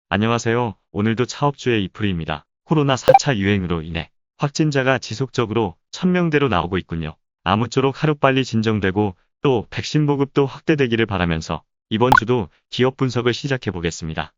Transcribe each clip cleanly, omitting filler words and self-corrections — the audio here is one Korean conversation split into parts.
안녕하세요. 오늘도 차업주의 이프리입니다. 코로나 4차 유행으로 인해 확진자가 지속적으로 1000명대로 나오고 있군요. 아무쪼록 하루빨리 진정되고 또 백신 보급도 확대되기를 바라면서 이번 주도 기업 분석을 시작해 보겠습니다.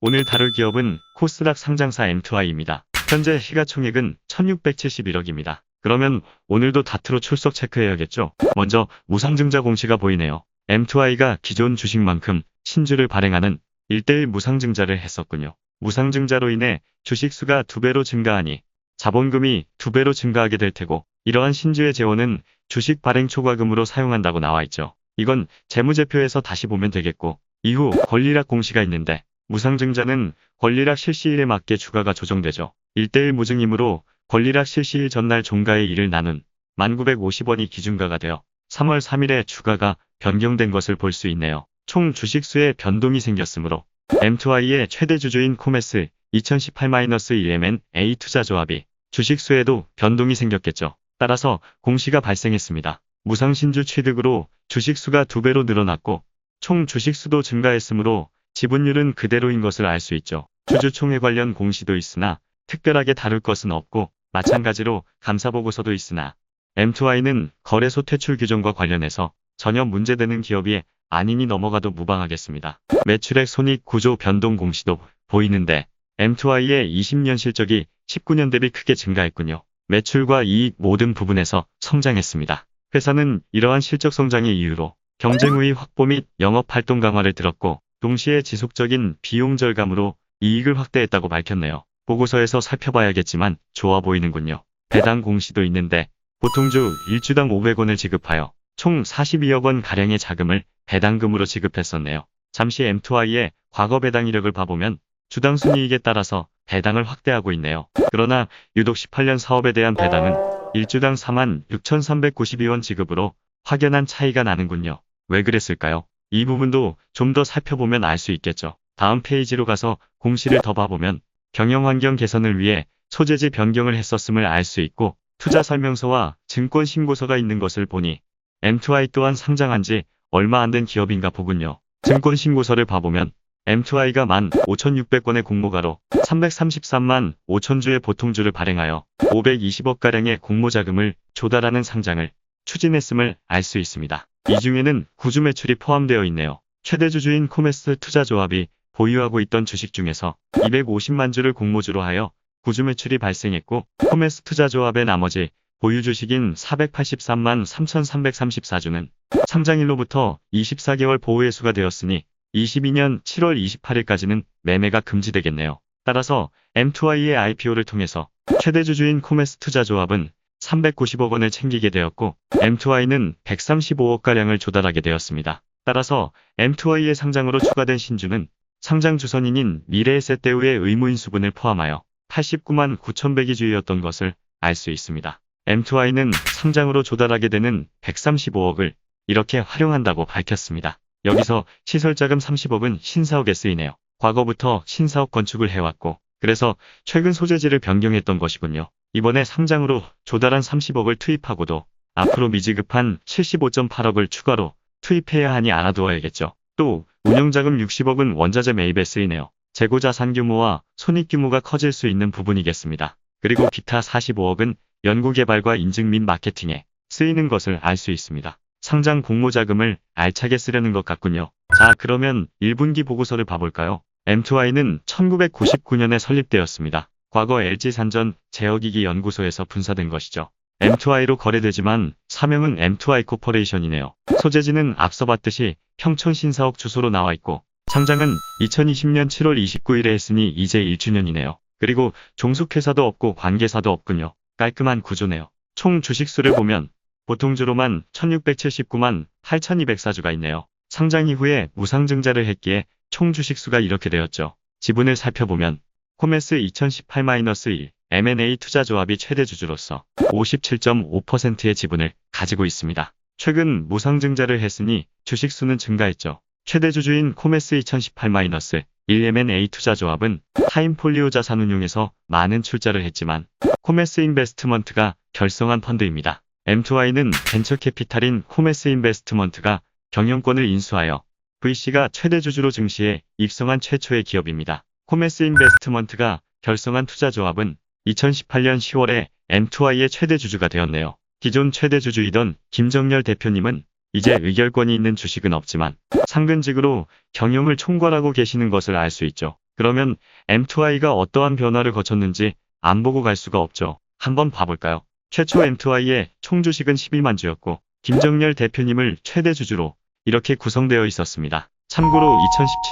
오늘 다룰 기업은 코스닥 상장사 M2I입니다. 현재 시가총액은 1671억입니다. 그러면 오늘도 다트로 출석 체크해야겠죠? 먼저 무상증자 공시가 보이네요. M2I가 기존 주식만큼 신주를 발행하는 1:1 무상증자를 했었군요. 무상증자로 인해 주식수가 2배로 증가하니 자본금이 2배로 증가하게 될 테고, 이러한 신주의 재원은 주식 발행 초과금으로 사용한다고 나와 있죠. 이건 재무제표에서 다시 보면 되겠고, 이후 권리락 공시가 있는데 무상증자는 권리락 실시일에 맞게 주가가 조정되죠. 1:1 무증이므로 권리락 실시일 전날 종가의 1을 나눈 1950원이 기준가가 되어 3월 3일에 주가가 변경된 것을 볼 수 있네요. 총 주식수에 변동이 생겼으므로 M2I의 최대 주주인 코메스 2018-1M&A 투자조합이 주식수에도 변동이 생겼겠죠. 따라서 공시가 발생했습니다. 무상신주 취득으로 주식수가 2배로 늘어났고 총 주식수도 증가했으므로 지분율은 그대로인 것을 알 수 있죠. 주주총회 관련 공시도 있으나 특별하게 다룰 것은 없고, 마찬가지로 감사보고서도 있으나 M2I는 거래소 퇴출 규정과 관련해서 전혀 문제되는 기업이 아니니 넘어가도 무방하겠습니다. 매출액 손익 구조 변동 공시도 보이는데 M2I의 20년 실적이 19년 대비 크게 증가했군요. 매출과 이익 모든 부분에서 성장했습니다. 회사는 이러한 실적 성장의 이유로 경쟁우위 확보 및 영업활동 강화를 들었고, 동시에 지속적인 비용 절감으로 이익을 확대했다고 밝혔네요. 보고서에서 살펴봐야겠지만 좋아 보이는군요. 배당 공시도 있는데 보통주 1주당 500원을 지급하여 총 42억 원 가량의 자금을 배당금으로 지급했었네요. 잠시 M2I의 과거 배당 이력을 봐보면 주당 순이익에 따라서 배당을 확대하고 있네요. 그러나 유독 18년 사업에 대한 배당은 1주당 46,392원 지급으로 확연한 차이가 나는군요. 왜 그랬을까요? 이 부분도 좀 더 살펴보면 알 수 있겠죠. 다음 페이지로 가서 공시를 더 봐보면 경영환경 개선을 위해 소재지 변경을 했었음을 알 수 있고, 투자 설명서와 증권 신고서가 있는 것을 보니 M2I 또한 상장한 지 얼마 안 된 기업인가 보군요. 증권 신고서를 봐보면 M2I가 15,600건의 공모가로 333만 5천주의 보통주를 발행하여 520억가량의 공모자금을 조달하는 상장을 추진했음을 알 수 있습니다. 이 중에는 구주 매출이 포함되어 있네요. 최대 주주인 코메스 투자조합이 보유하고 있던 주식 중에서 250만 주를 공모주로 하여 구주 매출이 발생했고, 코메스 투자조합의 나머지 보유 주식인 483만 3,334주는 상장일로부터 24개월 보호해수가 되었으니 22년 7월 28일까지는 매매가 금지되겠네요. 따라서 M2I의 IPO를 통해서 최대 주주인 코메스 투자조합은 390억 원을 챙기게 되었고, M2I는 135억가량을 조달하게 되었습니다. 따라서 M2I의 상장으로 추가된 신주는 상장 주선인인 미래에셋대우의 의무인 수분을 포함하여 89만 9,100이 주였던 것을 알 수 있습니다. M2I는 상장으로 조달하게 되는 135억을 이렇게 활용한다고 밝혔습니다. 여기서 시설자금 30억은 신사옥에 쓰이네요. 과거부터 신사옥 건축을 해왔고, 그래서 최근 소재지를 변경했던 것이군요. 이번에 상장으로 조달한 30억을 투입하고도 앞으로 미지급한 75.8억을 추가로 투입해야 하니 알아두어야겠죠. 또 운영자금 60억은 원자재 매입에 쓰이네요. 재고자산 규모와 손익규모가 커질 수 있는 부분이겠습니다. 그리고 기타 45억은 연구개발과 인증 및 마케팅에 쓰이는 것을 알 수 있습니다. 상장 공모자금을 알차게 쓰려는 것 같군요. 자, 그러면 1분기 보고서를 봐볼까요? M2I는 1999년에 설립되었습니다. 과거 LG산전 제어기기 연구소에서 분사된 것이죠. M2I로 거래되지만 사명은 M2I 코퍼레이션이네요. 소재지는 앞서 봤듯이 평촌 신사옥 주소로 나와 있고, 상장은 2020년 7월 29일에 했으니 이제 1주년이네요. 그리고 종속회사도 없고 관계사도 없군요. 깔끔한 구조네요. 총 주식수를 보면 보통주로만 1679만 8204주가 있네요. 상장 이후에 무상증자를 했기에 총 주식수가 이렇게 되었죠. 지분을 살펴보면 코메스 2018-1 M&A 투자조합이 최대 주주로서 57.5%의 지분을 가지고 있습니다. 최근 무상증자를 했으니 주식수는 증가했죠. 최대 주주인 코메스 2018- 1M&A 투자조합은 타임폴리오 자산운용에서 많은 출자를 했지만 코메스 인베스트먼트가 결성한 펀드입니다. M2I는 벤처캐피탈인 코메스 인베스트먼트가 경영권을 인수하여 VC가 최대 주주로 증시에 입성한 최초의 기업입니다. 코메스 인베스트먼트가 결성한 투자조합은 2018년 10월에 M2I의 최대 주주가 되었네요. 기존 최대 주주이던 김정렬 대표님은 이제 의결권이 있는 주식은 없지만 상근직으로 경영을 총괄하고 계시는 것을 알 수 있죠. 그러면 M2I가 어떠한 변화를 거쳤는지 안 보고 갈 수가 없죠. 한번 봐볼까요? 최초 M2I의 총주식은 12만 주였고 김정렬 대표님을 최대 주주로 이렇게 구성되어 있었습니다. 참고로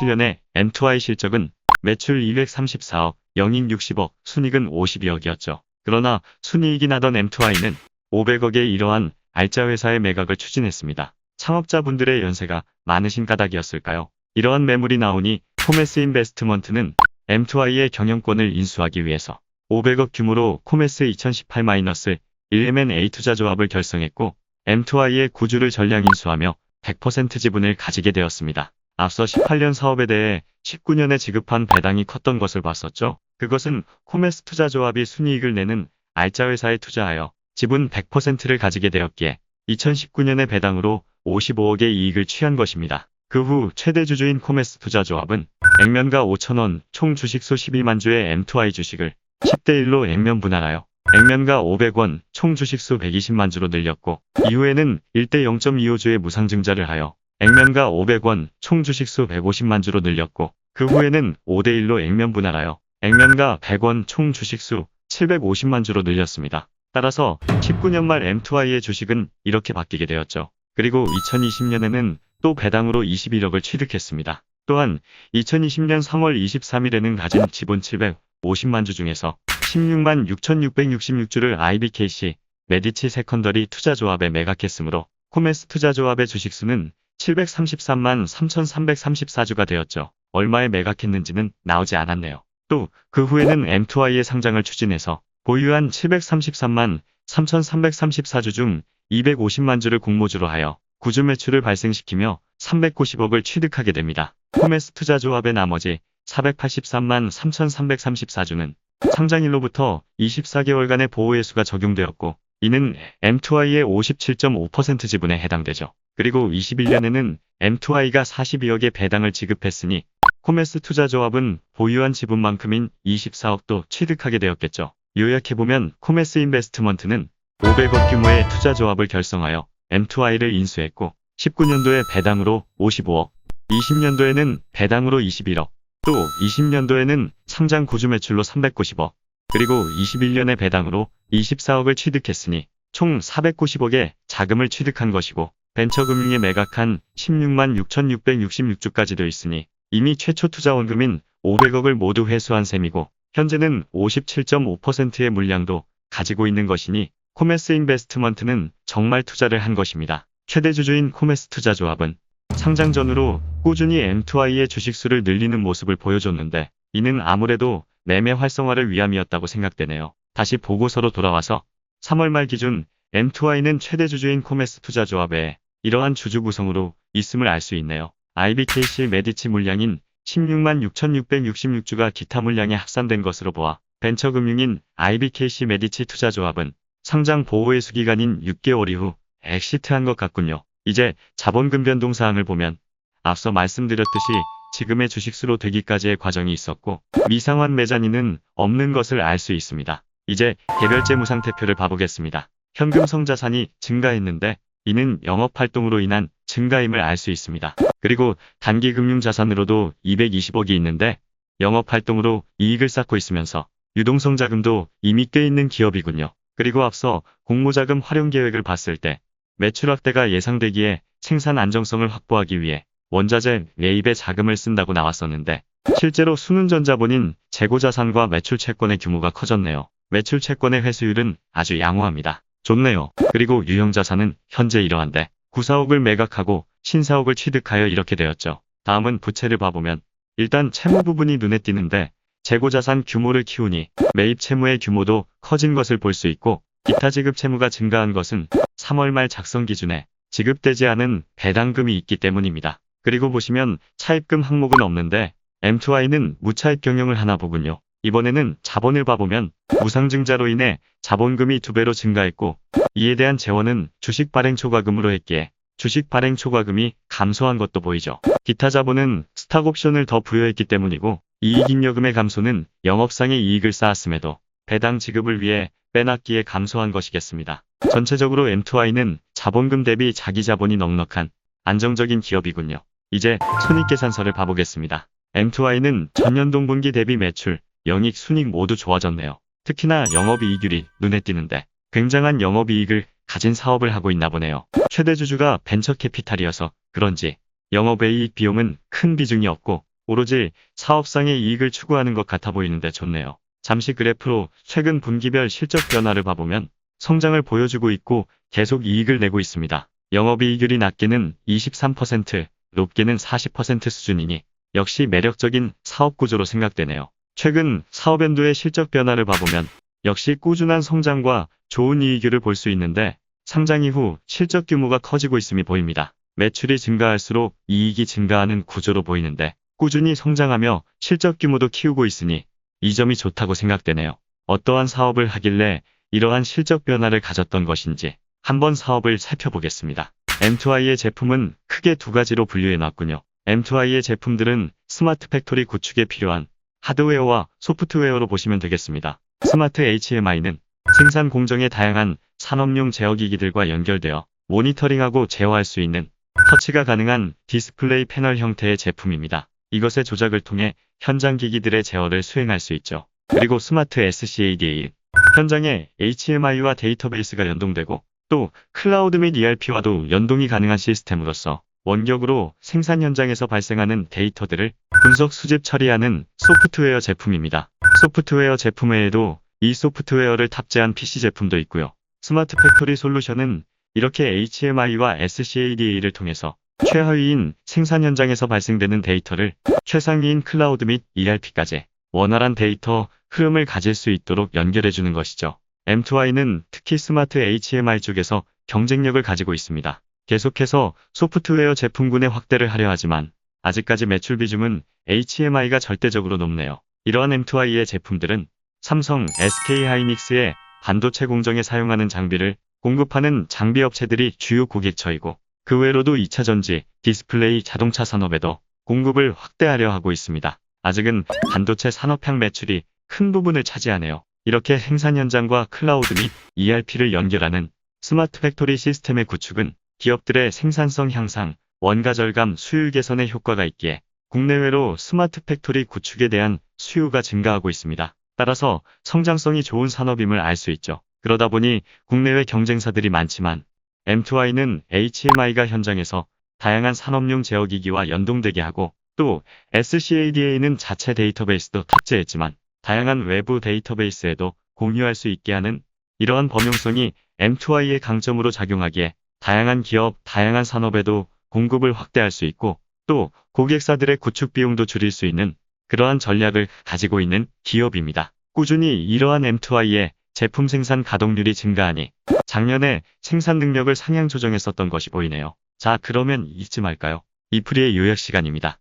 2017년에 M2I 실적은 매출 234억, 영인 60억, 순이익은 52억이었죠. 그러나 순이익이 나던 M2I는 500억의 이러한 알짜 회사의 매각을 추진했습니다. 창업자분들의 연세가 많으신 까닭이었을까요? 이러한 매물이 나오니 코메스 인베스트먼트는 M2I의 경영권을 인수하기 위해서 500억 규모로 코메스 2018-1M&A 투자조합을 결성했고 M2I의 구주를 전량 인수하며 100% 지분을 가지게 되었습니다. 앞서 18년 사업에 대해 19년에 지급한 배당이 컸던 것을 봤었죠. 그것은 코메스 투자조합이 순이익을 내는 알짜 회사에 투자하여 지분 100%를 가지게 되었기에 2019년의 배당으로 55억의 이익을 취한 것입니다. 그 후 최대 주주인 코메스 투자조합은 액면가 5천원, 총 주식수 12만 주의 M2I 주식을 10대1로 액면 분할하여 액면가 500원, 총 주식수 120만 주로 늘렸고 이후에는 1대 0.25주의 무상증자를 하여 액면가 500원, 총 주식수 150만 주로 늘렸고 그 후에는 5대1로 액면 분할하여 액면가 100원, 총 주식수 750만 주로 늘렸습니다. 따라서 19년 말 M2I의 주식은 이렇게 바뀌게 되었죠. 그리고 2020년에는 또 배당으로 21억을 취득했습니다. 또한 2020년 3월 23일에는 가진 지분 750만 주 중에서 16만 6,666주를 IBKC 메디치 세컨더리 투자조합에 매각했으므로 코메스 투자조합의 주식수는 733만 3,334주가 되었죠. 얼마에 매각했는지는 나오지 않았네요. 또 그 후에는 M2I의 상장을 추진해서 보유한 733만 3,334주 중 250만 주를 공모주로 하여 구주 매출을 발생시키며 390억을 취득하게 됩니다. 코메스 투자조합의 나머지 483만 3,334주는 상장일로부터 24개월간의 보호예수가 적용되었고 이는 M2I의 57.5% 지분에 해당되죠. 그리고 21년에는 M2I가 42억의 배당을 지급했으니 코메스 투자조합은 보유한 지분만큼인 24억도 취득하게 되었겠죠. 요약해보면 코메스 인베스트먼트는 500억 규모의 투자조합을 결성하여 M2I를 인수했고 19년도에 배당으로 55억, 20년도에는 배당으로 21억, 또 20년도에는 상장 구주 매출로 390억, 그리고 21년에 배당으로 24억을 취득했으니 총 490억의 자금을 취득한 것이고 벤처금융에 매각한 16만 6,666주까지 돼 있으니 이미 최초 투자 원금인 500억을 모두 회수한 셈이고 현재는 57.5%의 물량도 가지고 있는 것이니 코메스 인베스트먼트는 정말 투자를 한 것입니다. 최대 주주인 코메스 투자조합은 상장 전후로 꾸준히 M2I의 주식수를 늘리는 모습을 보여줬는데 이는 아무래도 매매 활성화를 위함이었다고 생각되네요. 다시 보고서로 돌아와서 3월 말 기준 M2I는 최대 주주인 코메스 투자조합에 이러한 주주 구성으로 있음을 알 수 있네요. IBKC 메디치 물량인 16만 6,666주가 기타 물량에 합산된 것으로 보아 벤처금융인 IBKC 메디치 투자조합은 상장 보호예수 기간인 6개월 이후 엑시트한 것 같군요. 이제 자본금 변동 사항을 보면 앞서 말씀드렸듯이 지금의 주식수로 되기까지의 과정이 있었고 미상환 매자니는 없는 것을 알 수 있습니다. 이제 개별 재무상태표를 봐보겠습니다. 현금성 자산이 증가했는데 이는 영업활동으로 인한 증가임을 알 수 있습니다. 그리고 단기금융자산으로도 220억이 있는데 영업활동으로 이익을 쌓고 있으면서 유동성 자금도 이미 꽤 있는 기업이군요. 그리고 앞서 공모자금 활용 계획을 봤을 때 매출 확대가 예상되기에 생산 안정성을 확보하기 위해 원자재 매입에 자금을 쓴다고 나왔었는데 실제로 순운전자본인 재고자산과 매출채권의 규모가 커졌네요. 매출채권의 회수율은 아주 양호합니다. 좋네요. 그리고 유형자산은 현재 이러한데 94억을 매각하고 신사옥을 취득하여 이렇게 되었죠. 다음은 부채를 봐보면 일단 채무 부분이 눈에 띄는데 재고자산 규모를 키우니 매입 채무의 규모도 커진 것을 볼 수 있고 기타 지급 채무가 증가한 것은 3월 말 작성 기준에 지급되지 않은 배당금이 있기 때문입니다. 그리고 보시면 차입금 항목은 없는데 M2I는 무차익 경영을 하나 보군요. 이번에는 자본을 봐보면 무상증자로 인해 자본금이 2배로 증가했고 이에 대한 재원은 주식 발행 초과금으로 했기에 주식 발행 초과금이 감소한 것도 보이죠. 기타 자본은 스탁옵션을 더 부여했기 때문이고 이익잉여금의 감소는 영업상의 이익을 쌓았음에도 배당 지급을 위해 빼놨기에 감소한 것이겠습니다. 전체적으로 M2I는 자본금 대비 자기 자본이 넉넉한 안정적인 기업이군요. 이제 손익계산서를 봐보겠습니다. M2I는 전년 동분기 대비 매출, 영익, 순익 모두 좋아졌네요. 특히나 영업이익률이 눈에 띄는데 굉장한 영업이익을 가진 사업을 하고 있나 보네요. 최대 주주가 벤처캐피탈이어서 그런지 영업이익 비용은 큰 비중이 없고 오로지 사업상의 이익을 추구하는 것 같아 보이는데 좋네요. 잠시 그래프로 최근 분기별 실적 변화를 봐보면 성장을 보여주고 있고 계속 이익을 내고 있습니다. 영업이익률이 낮게는 23%, 높게는 40% 수준이니 역시 매력적인 사업 구조로 생각되네요. 최근 사업연도의 실적 변화를 봐보면 역시 꾸준한 성장과 좋은 이익률을 볼 수 있는데 상장 이후 실적 규모가 커지고 있음이 보입니다. 매출이 증가할수록 이익이 증가하는 구조로 보이는데 꾸준히 성장하며 실적 규모도 키우고 있으니 이 점이 좋다고 생각되네요. 어떠한 사업을 하길래 이러한 실적 변화를 가졌던 것인지 한번 사업을 살펴보겠습니다. M2I의 제품은 크게 두 가지로 분류해 놨군요. M2I의 제품들은 스마트 팩토리 구축에 필요한 하드웨어와 소프트웨어로 보시면 되겠습니다. 스마트 HMI는 생산 공정의 다양한 산업용 제어기기들과 연결되어 모니터링하고 제어할 수 있는 터치가 가능한 디스플레이 패널 형태의 제품입니다. 이것의 조작을 통해 현장 기기들의 제어를 수행할 수 있죠. 그리고 스마트 SCADA, 현장에 HMI와 데이터베이스가 연동되고 또 클라우드 및 ERP와도 연동이 가능한 시스템으로서 원격으로 생산 현장에서 발생하는 데이터들을 분석 수집 처리하는 소프트웨어 제품입니다. 소프트웨어 제품 외에도 이 소프트웨어를 탑재한 PC 제품도 있고요. 스마트 팩토리 솔루션은 이렇게 HMI와 SCADA를 통해서 최하위인 생산 현장에서 발생되는 데이터를 최상위인 클라우드 및 ERP까지 원활한 데이터 흐름을 가질 수 있도록 연결해주는 것이죠. M2I는 특히 스마트 HMI 쪽에서 경쟁력을 가지고 있습니다. 계속해서 소프트웨어 제품군의 확대를 하려 하지만 아직까지 매출 비중은 HMI가 절대적으로 높네요. 이러한 M2I의 제품들은 삼성, SK하이닉스의 반도체 공정에 사용하는 장비를 공급하는 장비 업체들이 주요 고객처이고 그 외로도 2차 전지, 디스플레이, 자동차 산업에도 공급을 확대하려 하고 있습니다. 아직은 반도체 산업향 매출이 큰 부분을 차지하네요. 이렇게 생산 현장과 클라우드 및 ERP를 연결하는 스마트 팩토리 시스템의 구축은 기업들의 생산성 향상, 원가 절감, 수율 개선에 효과가 있기에 국내외로 스마트 팩토리 구축에 대한 수요가 증가하고 있습니다. 따라서 성장성이 좋은 산업임을 알 수 있죠. 그러다 보니 국내외 경쟁사들이 많지만 M2I는 HMI가 현장에서 다양한 산업용 제어기기와 연동되게 하고 또 SCADA는 자체 데이터베이스도 탑재했지만 다양한 외부 데이터베이스에도 공유할 수 있게 하는 이러한 범용성이 M2I의 강점으로 작용하기에 다양한 기업, 다양한 산업에도 공급을 확대할 수 있고 또 고객사들의 구축 비용도 줄일 수 있는 그러한 전략을 가지고 있는 기업입니다. 꾸준히 이러한 M2I의 제품 생산 가동률이 증가하니 작년에 생산 능력을 상향 조정했었던 것이 보이네요. 자, 그러면 이쯤 할까요? 이프리의 요약 시간입니다.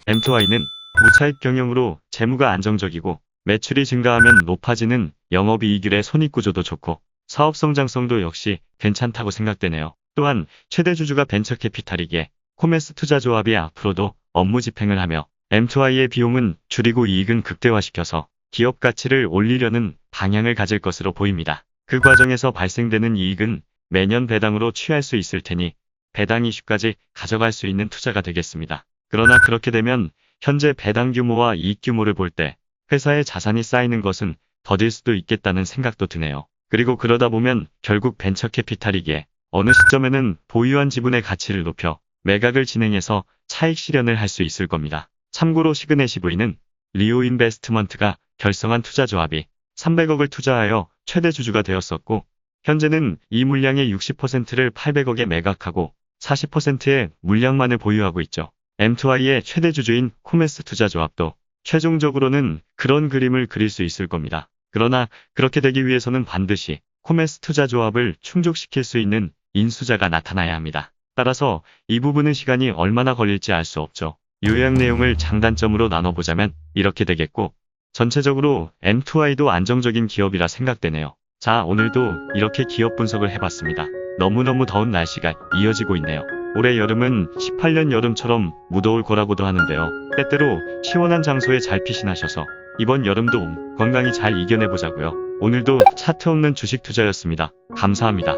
M2I는 무차익 경영으로 재무가 안정적이고 매출이 증가하면 높아지는 영업이익률의 손익구조도 좋고 사업 성장성도 역시 괜찮다고 생각되네요. 또한 최대 주주가 벤처캐피탈이기에 코메스 투자조합이 앞으로도 업무 집행을 하며 M2I의 비용은 줄이고 이익은 극대화시켜서 기업 가치를 올리려는 방향을 가질 것으로 보입니다. 그 과정에서 발생되는 이익은 매년 배당으로 취할 수 있을 테니 배당 이슈까지 가져갈 수 있는 투자가 되겠습니다. 그러나 그렇게 되면 현재 배당 규모와 이익 규모를 볼 때 회사의 자산이 쌓이는 것은 더딜 수도 있겠다는 생각도 드네요. 그리고 그러다 보면 결국 벤처캐피탈이기에 어느 시점에는 보유한 지분의 가치를 높여 매각을 진행해서 차익 실현을 할 수 있을 겁니다. 참고로 시그네시브이는 리오 인베스트먼트가 결성한 투자조합이 300억을 투자하여 최대 주주가 되었었고 현재는 이 물량의 60%를 800억에 매각하고 40%의 물량만을 보유하고 있죠. M2I의 최대 주주인 코메스 투자조합도 최종적으로는 그런 그림을 그릴 수 있을 겁니다. 그러나 그렇게 되기 위해서는 반드시 코메스 투자조합을 충족시킬 수 있는 인수자가 나타나야 합니다. 따라서 이 부분은 시간이 얼마나 걸릴지 알 수 없죠. 요약 내용을 장단점으로 나눠보자면 이렇게 되겠고, 전체적으로 M2I도 안정적인 기업이라 생각되네요. 자, 오늘도 이렇게 기업 분석을 해봤습니다. 너무너무 더운 날씨가 이어지고 있네요. 올해 여름은 18년 여름처럼 무더울 거라고도 하는데요. 때때로 시원한 장소에 잘 피신하셔서 이번 여름도 건강히 잘 이겨내보자고요. 오늘도 차트 없는 주식 투자였습니다. 감사합니다.